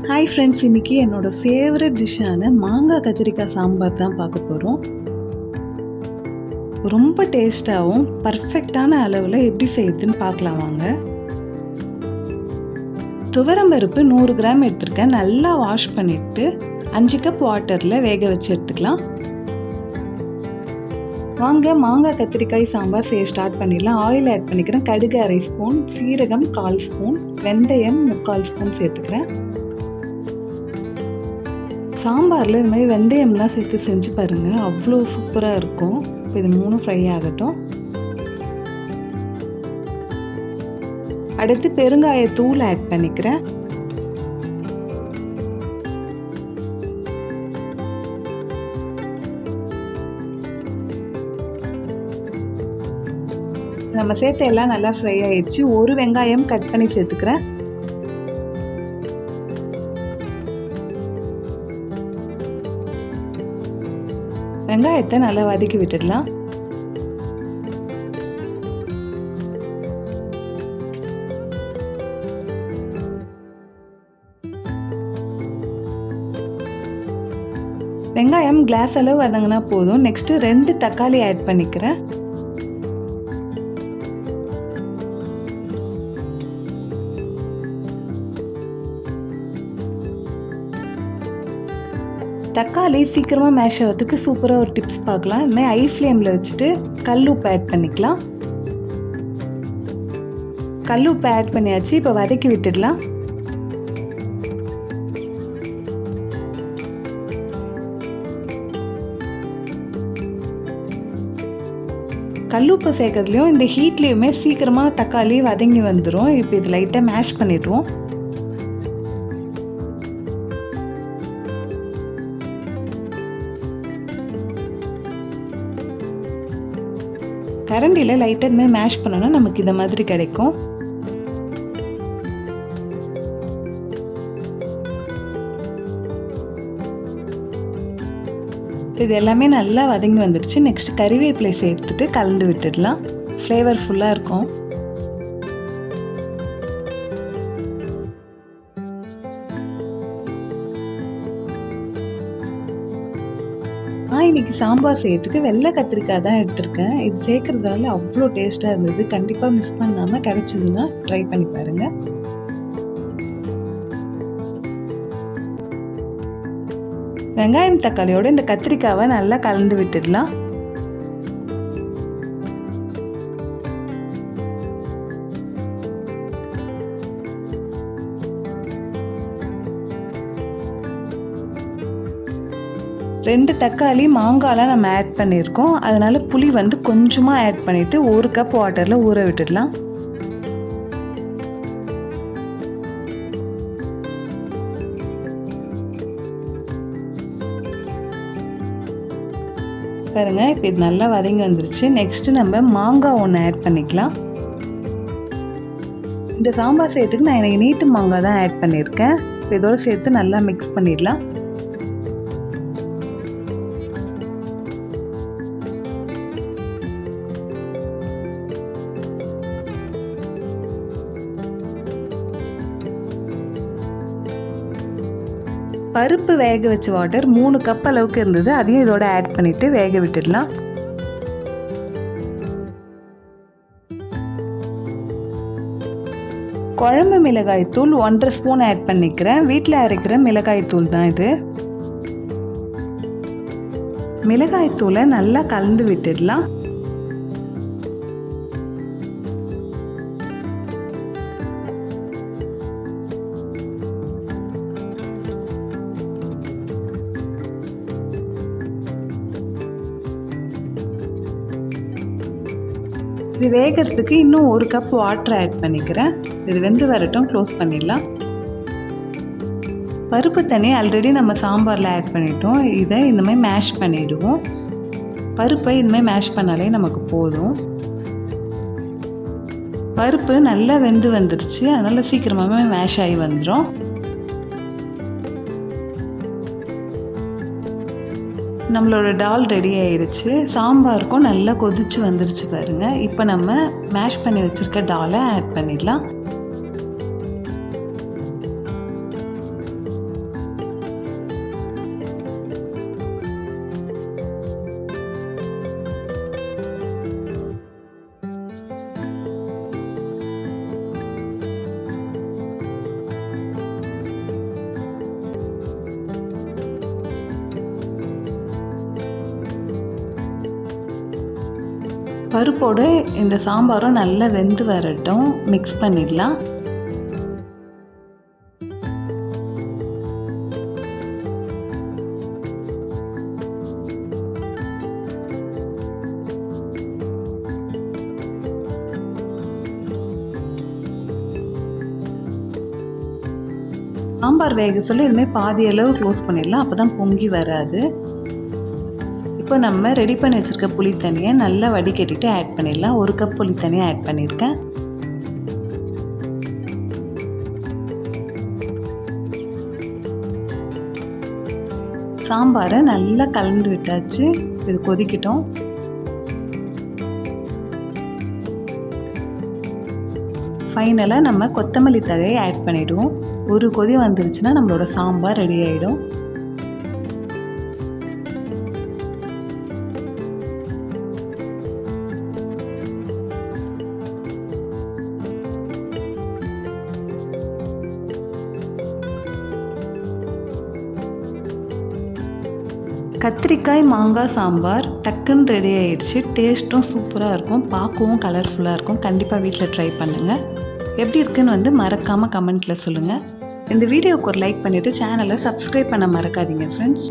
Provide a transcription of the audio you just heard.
Hi friends, இன்றைக்கி என்னோடய favourite டிஷ்ஷான மாங்காய் கத்திரிக்காய் சாம்பார் தான் பார்க்க போகிறோம். ரொம்ப டேஸ்ட்டாகவும் பர்ஃபெக்டான அளவில் எப்படி செய்யுதுன்னு பார்க்கலாம் வாங்க. துவரம்பருப்பு 100 கிராம் எடுத்துருக்கேன். நல்லா வாஷ் பண்ணிவிட்டு 5 கப் வாட்டரில் வேக வச்சு எடுத்துக்கலாம். வாங்க மாங்காய் கத்திரிக்காய் சாம்பார் செய்ய ஸ்டார்ட் பண்ணிடலாம். ஆயில் ஆட் பண்ணிக்கிறேன். கடுகு 1/2 ஸ்பூன், சீரகம் 1/4 ஸ்பூன், வெந்தயம் 3/4 ஸ்பூன் சேர்த்துக்கிறேன். சாம்பாரில் இது மாதிரி வெந்தயம்லாம் சேர்த்து செஞ்சு பாருங்கள், அவ்வளோ சூப்பராக இருக்கும். இப்போ இது 3 ஃப்ரை ஆகட்டும். அடுத்து பெருங்காயத்தூள் ஆட் பண்ணிக்கிறேன். நம்ம சேர்த்து எல்லாம் நல்லா ஃப்ரை ஆயிடுச்சு. ஒரு வெங்காயம் கட் பண்ணி சேர்த்துக்கிறேன். வெங்காயத்தை நல்லா வதக்கி விட்டுடலாம். வெங்காயம் கிளாஸ் அளவு வதங்கினா போதும். நெக்ஸ்ட் 2 தக்காளி ஆட் பண்ணிக்கிறேன். தக்காளி சீக்கிரமாக மேஷ் ஆகிறதுக்கு சூப்பராக ஒரு டிப்ஸ் பார்க்கலாம். இந்த மாதிரி ஹை ஃப்ளேமில் வச்சுட்டு கல் உப்பு ஆட் பண்ணிக்கலாம். கல் உப்பு ஆட் பண்ணியாச்சு. இப்போ வதக்கி விட்டுடலாம். கல்லுப்பு சேர்க்கறதுலையும் இந்த ஹீட்லேயுமே சீக்கிரமாக தக்காளி வதங்கி வந்துடும். இப்போ இது லைட்டாக மேஷ் பண்ணிடுவோம். கரண்டியில் லைட்டாக இதுமாதிரி மேஷ் பண்ணோன்னா நமக்கு இந்த மாதிரி கிடைக்கும். இது எல்லாமே நல்லா வதங்கி வந்துடுச்சு. நெக்ஸ்ட் கறிவேப்பிலை சேர்த்துட்டு கலந்து விட்டுடலாம். ஃப்ளேவர்ஃபுல்லாக இருக்கும். இன்றைக்கி சாம்பார் செய்யறதுக்கு வெள்ளை கத்திரிக்காய் தான் எடுத்திருக்கேன். இது சேர்க்கறதுனால அவ்வளோ டேஸ்ட்டாக இருந்தது. கண்டிப்பாக மிஸ் பண்ணாமல் கிடைச்சதுன்னா ட்ரை பண்ணி பாருங்கள். வெங்காயம் தக்காளியோடு இந்த கத்திரிக்காவை நல்லா கலந்து விட்டுடலாம். ரெண்டு தக்காளி மாங்காய்லாம் நம்ம ஆட் பண்ணியிருக்கோம். அதனால் புளி வந்து கொஞ்சமாக ஆட் பண்ணிவிட்டு 1 கப் வாட்டரில் ஊற விட்டுடலாம். பாருங்கள், இப்போ இது நல்லா வதங்கி வந்துருச்சு. நெக்ஸ்ட்டு நம்ம மாங்காய் ஒன்று ஆட் பண்ணிக்கலாம். இந்த சாம்பார் செய்யறதுக்கு நான் எனக்கு நீட்டு மாங்காய் தான் ஆட் பண்ணியிருக்கேன். இப்போ இதோடு சேர்த்து நல்லா மிக்ஸ் பண்ணிடலாம். பருப்பு வேக வச்ச வாட்டர் 3 கப் அளவுக்கு இருந்தது. அதையும் இதோட ஆட் பண்ணிவிட்டு வேக விட்டுடலாம். குழம்பு மிளகாய் தூள் 1.5 ஸ்பூன் ஆட் பண்ணிக்கிறேன். வீட்டில் அரைக்கிற மிளகாய் தூள் தான் இது. மிளகாய் தூளை நல்லா கலந்து விட்டுடலாம். இது வேகிறதுக்கு இன்னும் 1 கப் வாட்டர் ஆட் பண்ணிக்கிறேன். இது வெந்து வரட்டும். க்ளோஸ் பண்ணிடலாம். பருப்பு தண்ணி ஆல்ரெடி நம்ம சாம்பாரில் ஆட் பண்ணிட்டோம். இதை இந்த மாதிரி மேஷ் பண்ணிவிடுவோம். பருப்பை இதுமாதிரி மேஷ் பண்ணாலே நமக்கு போதும். பருப்பு நல்லா வெந்து வந்துருச்சு. அதனால் சீக்கிரமாகவே மேஷ் ஆகி வந்துடும். நம்மளோட டால் ரெடி ஆயிடுச்சு. சாம்பாருக்கும் நல்லா கொதிச்சு வந்துருச்சு பாருங்கள். இப்போ நம்ம மேஷ் பண்ணி வச்சுருக்க டாலை ஆட் பண்ணிடலாம். பருப்போடு இந்த சாம்பாரும் நல்லா வெந்து வரட்டும். மிக்ஸ் பண்ணிடலாம். சாம்பார் வேக சொல்லி இதுமாதிரி பாதி அளவு க்ளோஸ் பண்ணிடலாம். அப்போ தான் பொங்கி வராது. இப்போ நம்ம ரெடி பண்ணி வச்சுருக்க புளி தண்ணியை நல்லா வடிகட்டிட்டு ஆட் பண்ணிடலாம். 1 கப் புளி தண்ணியை ஆட் பண்ணியிருக்கேன். சாம்பாரை நல்லா கலந்து விட்டாச்சு. இது கொதிக்கட்டும். ஃபைனலாக நம்ம கொத்தமல்லி தழையை ஆட் பண்ணிவிடுவோம். ஒரு கொதி வந்துருச்சுன்னா நம்மளோட சாம்பார் ரெடி ஆகிடும். கத்திரிக்காய் மாங்காய் சாம்பார் டக்குன்னு ரெடி ஆகிடுச்சு. டேஸ்ட்டும் சூப்பராக இருக்கும், பார்க்கவும் கலர்ஃபுல்லாக இருக்கும். கண்டிப்பாக வீட்டில் ட்ரை பண்ணுங்கள். எப்படி இருக்குன்னு மறக்காமல் கமெண்ட்டில் சொல்லுங்கள். இந்த வீடியோவுக்கு ஒரு லைக் பண்ணிவிட்டு சேனலை சப்ஸ்கிரைப் பண்ண மறக்காதீங்க ஃப்ரெண்ட்ஸ்.